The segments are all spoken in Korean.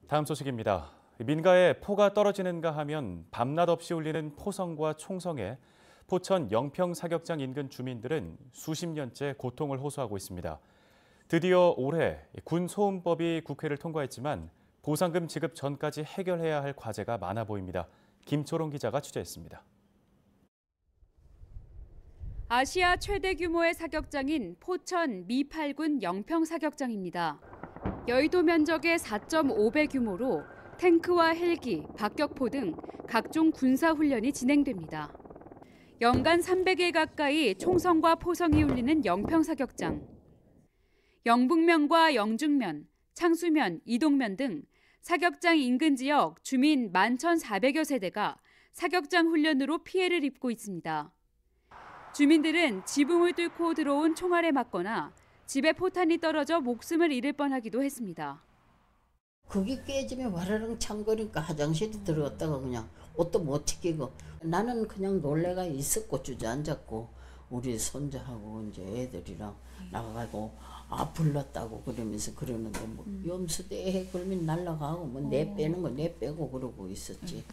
다음 소식입니다. 민가에 포가 떨어지는가 하면 밤낮 없이 울리는 포성과 총성에 포천 영평 사격장 인근 주민들은 수십 년째 고통을 호소하고 있습니다. 드디어 올해 군 소음법이 국회를 통과했지만 보상금 지급 전까지 해결해야 할 과제가 많아 보입니다. 김초롱 기자가 취재했습니다. 아시아 최대 규모의 사격장인 포천 미8군 영평 사격장입니다. 여의도 면적의 4.5배 규모로 탱크와 헬기, 박격포 등 각종 군사 훈련이 진행됩니다. 연간 300일 가까이 총성과 포성이 울리는 영평 사격장. 영북면과 영중면, 창수면, 이동면 등 사격장 인근 지역 주민 11,400여 세대가 사격장 훈련으로 피해를 입고 있습니다. 주민들은 지붕을 뚫고 들어온 총알에 맞거나 집에 포탄이 떨어져 목숨을 잃을 뻔하기도 했습니다. 그게 깨지면 와르릉 창거리니까 화장실에 들어갔다가 그냥 옷도 못 튀기고 나는 그냥 놀래가 있었고 주저앉았고 우리 손자하고 이제 애들이랑 나가고 불났다고 그러면서 그러는데 뭐 염수대에 걸면 날아가고 뭐 내 빼는 거 내 빼고 그러고 있었지.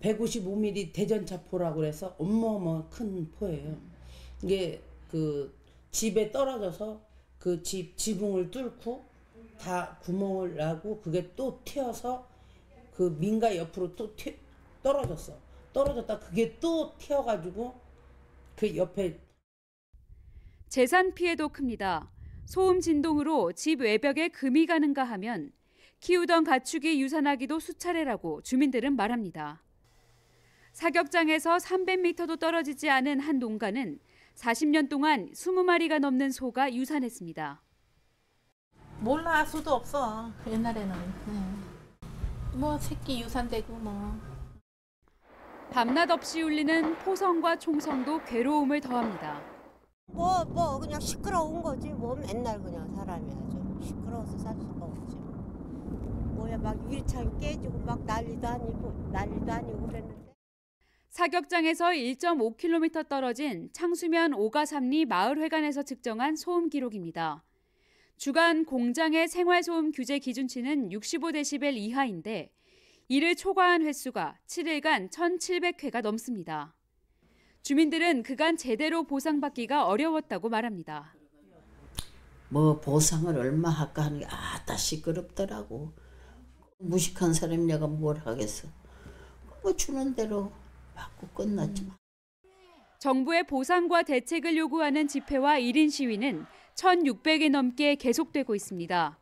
155mm 대전차포라고 그래서 어마어마한 큰 포예요. 이게 그 집에 떨어져서 그 지붕을 뚫고 다 구멍을 나고 그게 또 튀어서 그 민가 옆으로 또 떨어졌어. 떨어졌다 그게 또 튀어가지고 그 옆에. 재산 피해도 큽니다. 소음 진동으로 집 외벽에 금이 가는가 하면 키우던 가축이 유산하기도 수차례라고 주민들은 말합니다. 사격장에서 300m도 떨어지지 않은 한 농가는 40년 동안 20마리가 넘는 소가 유산했습니다. 몰라 수도 없어 옛날에는. 뭐 새끼 유산되고 뭐. 밤낮 없이 울리는 포성과 총성도 괴로움을 더합니다. 뭐 그냥 시끄러운 거지 뭐 맨날 그냥 사람이 아주 시끄러워서 살 수가 없지. 뭐야 막 유리창 깨지고 막 난리도 아니고 그랬는데. 사격장에서 1.5km 떨어진 창수면 오가삼리 마을회관에서 측정한 소음 기록입니다. 주간 공장의 생활소음 규제 기준치는 65데시벨 이하인데 이를 초과한 횟수가 7일간 1,700회가 넘습니다. 주민들은 그간 제대로 보상받기가 어려웠다고 말합니다. 뭐 보상을 얼마 할까 하는 게 다 시끄럽더라고. 무식한 사람이 내가 뭘 하겠어. 뭐 주는 대로 받고 끝났지. 정부의 보상과 대책을 요구하는 집회와 1인 시위는 1,600일 넘게 계속되고 있습니다.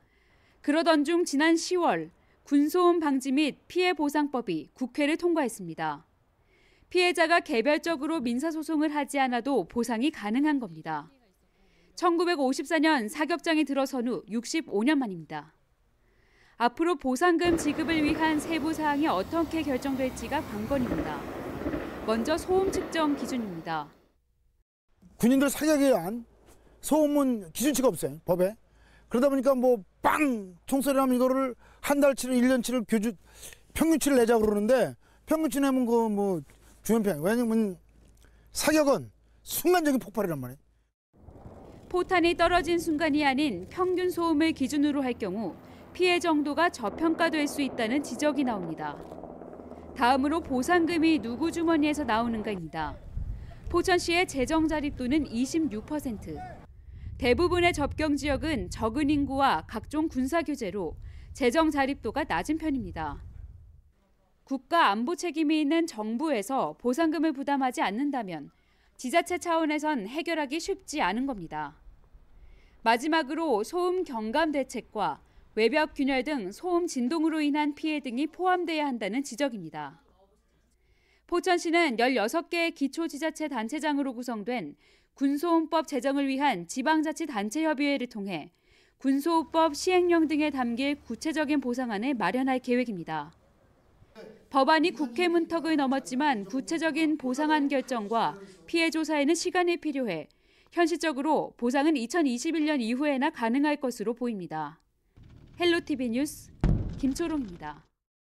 그러던 중 지난 10월 군소음 방지 및 피해 보상법이 국회를 통과했습니다. 피해자가 개별적으로 민사소송을 하지 않아도 보상이 가능한 겁니다. 1954년 사격장이 들어선 후 65년 만입니다. 앞으로 보상금 지급을 위한 세부 사항이 어떻게 결정될지가 관건입니다. 먼저 소음 측정 기준입니다. 군인들 사격에 의한 소음은 기준치가 없어요, 법에. 그러다 보니까 뭐 빵 총소리 나면 이거를 한 달치를 1년치를 평균치를 내자고 그러는데 평균치 내면 그 뭐 주연평. 왜냐면 사격은 순간적인 폭발이란 말이에요. 포탄이 떨어진 순간이 아닌 평균 소음을 기준으로 할 경우 피해 정도가 저평가될 수 있다는 지적이 나옵니다. 다음으로 보상금이 누구 주머니에서 나오는가입니다. 포천시의 재정 자립도는 26%. 대부분의 접경 지역은 적은 인구와 각종 군사 규제로 재정 자립도가 낮은 편입니다. 국가 안보 책임이 있는 정부에서 보상금을 부담하지 않는다면 지자체 차원에선 해결하기 쉽지 않은 겁니다. 마지막으로 소음 경감 대책과 외벽 균열 등 소음 진동으로 인한 피해 등이 포함돼야 한다는 지적입니다. 포천시는 16개의 기초지자체 단체장으로 구성된 군소음법 제정을 위한 지방자치단체협의회를 통해 군소음법 시행령 등에 담길 구체적인 보상안을 마련할 계획입니다. 법안이 국회 문턱을 넘었지만 구체적인 보상안 결정과 피해 조사에는 시간이 필요해 현실적으로 보상은 2021년 이후에나 가능할 것으로 보입니다. 헬로티비 뉴스 김초롱입니다.